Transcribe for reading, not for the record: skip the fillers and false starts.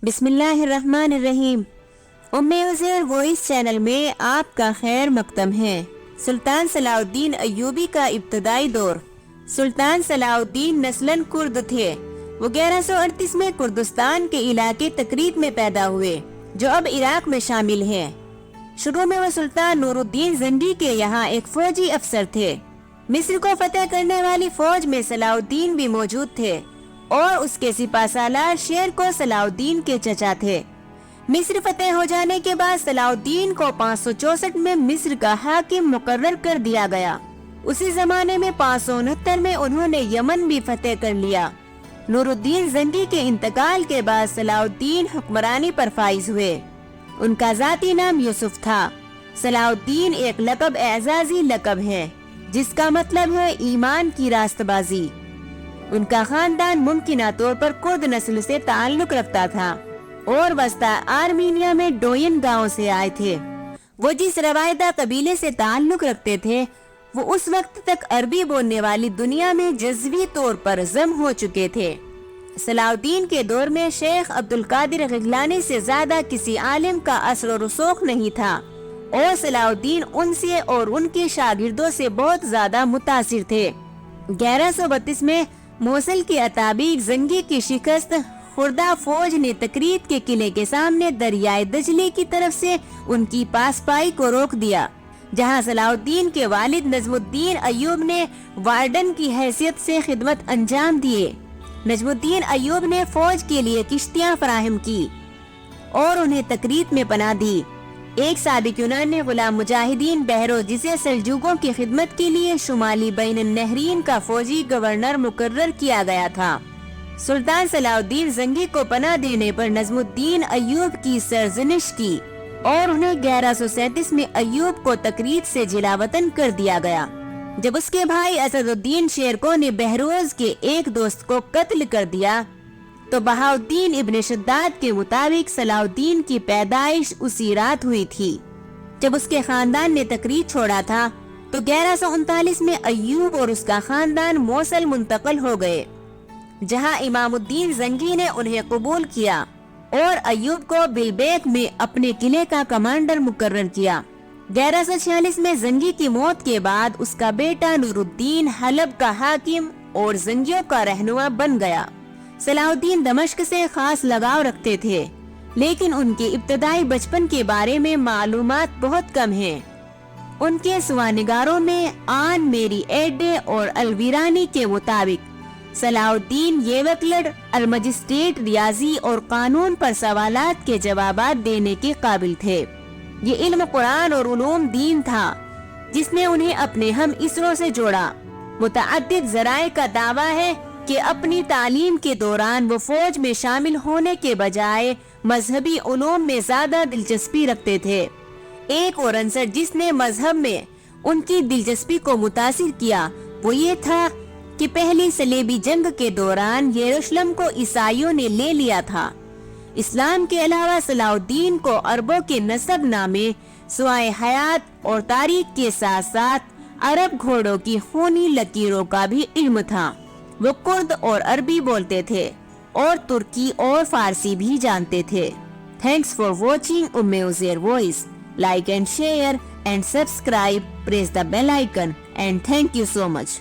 بسم اللہ الرحمن الرحیم۔ عزیر وائس چینل میں آپ کا خیر مقدم ہے۔ سلطان صلاح الدین ایوبی کا ابتدائی دور۔ سلطان صلاح الدین نسلاً کرد تھے۔ وہ 1138 میں کردستان کے علاقے تکریت میں پیدا ہوئے جو اب عراق میں شامل ہے۔ شروع میں وہ سلطان نور الدین زنگی کے یہاں ایک فوجی افسر تھے۔ مصر کو فتح کرنے والی فوج میں صلاح الدین بھی موجود تھے اور اس کے سپہ سالار شیر کو صلاح الدین کے چچا تھے۔ مصر فتح ہو جانے کے بعد صلاح الدین کو 564 میں مصر کا حاکم مقرر کر دیا گیا۔ اسی زمانے میں 569 میں انہوں نے یمن بھی فتح کر لیا۔ نور الدین زنگی کے انتقال کے بعد صلاح الدین حکمرانی پر فائز ہوئے۔ ان کا ذاتی نام یوسف تھا۔ صلاح الدین ایک لقب اعزازی لقب ہے جس کا مطلب ہے ایمان کی راست بازی۔ ان کا خاندان ممکنہ طور پر کرد نسل سے تعلق رکھتا تھا اور وسطی آرمینیا میں ڈوین گاؤں سے آئے تھے۔ وہ جس روایدہ قبیلے سے تعلق رکھتے تھے وہ اس وقت تک عربی بولنے والی دنیا میں جزوی طور پر ضم ہو چکے تھے۔ صلاح الدین کے دور میں شیخ عبد القادر غیلانی سے زیادہ کسی عالم کا اثر و رسوخ نہیں تھا اور صلاح الدین ان سے اور ان کے شاگردوں سے بہت زیادہ متاثر تھے۔ 1132 میں موصل کے اطابق زنگی کی شکست خوردہ فوج نے تکریت کے قلعے کے سامنے دریائے دجلے کی طرف سے ان کی پاسپائی کو روک دیا، جہاں صلاح الدین کے والد نجم الدین ایوب نے وارڈن کی حیثیت سے خدمت انجام دیے۔ نجم الدین ایوب نے فوج کے لیے کشتیاں فراہم کی اور انہیں تکریت میں پناہ دی۔ ایک سابق یونانی غلام مجاہدین بہرو، جسے سلجوقوں کی خدمت کے لیے شمالی بین النہرین کا فوجی گورنر مقرر کیا گیا تھا۔ سلطان صلاح الدین زنگی کو پناہ دینے پر نجم الدین ایوب کی سرزنش کی اور انہیں 1137 میں ایوب کو تکریت سے جلا وطن کر دیا گیا۔ جب اس کے بھائی اسد الدین شیرکو نے بہروز کے ایک دوست کو قتل کر دیا تو بہاؤالدین ابن شداد کے مطابق صلاح الدین کی پیدائش اسی رات ہوئی تھی۔ جب اس کے خاندان نے تکریت چھوڑا تھا تو 1139 میں ایوب اور اس کا خاندان موصل منتقل ہو گئے، جہاں امام الدین زنگی نے انہیں قبول کیا اور ایوب کو بلبیک میں اپنے قلعے کا کمانڈر مقرر کیا۔ 1146 میں زنگی کی موت کے بعد اس کا بیٹا نور الدین حلب کا حاکم اور زنگیوں کا رہنما بن گیا۔ صلاح الدین دمشق سے خاص لگاؤ رکھتے تھے، لیکن ان کے ابتدائی بچپن کے بارے میں معلومات بہت کم ہیں۔ ان کے سوانگاروں میں آن میری ایڈے اور الویرانی کے مطابق صلاح الدین یوکلڈ المجسٹریٹ ریاضی اور قانون پر سوالات کے جوابات دینے کے قابل تھے۔ یہ علم قرآن اور علوم دین تھا جس نے انہیں اپنے ہم اسروں سے جوڑا۔ متعدد ذرائع کا دعویٰ ہے کہ اپنی تعلیم کے دوران وہ فوج میں شامل ہونے کے بجائے مذہبی علوم میں زیادہ دلچسپی رکھتے تھے۔ ایک اور عنصر جس نے مذہب میں ان کی دلچسپی کو متاثر کیا وہ یہ تھا کہ پہلی صلیبی جنگ کے دوران یروشلم کو عیسائیوں نے لے لیا تھا۔ اسلام کے علاوہ صلاح الدین کو عربوں کے نسب نامے، سوائے حیات اور تاریخ کے ساتھ ساتھ عرب گھوڑوں کی خونی لکیروں کا بھی علم تھا۔ وہ کرد اور عربی بولتے تھے اور ترکی اور فارسی بھی جانتے تھے۔ Thanks for watching Uzair voice. Like and share and subscribe, press the bell icon and thank you so much.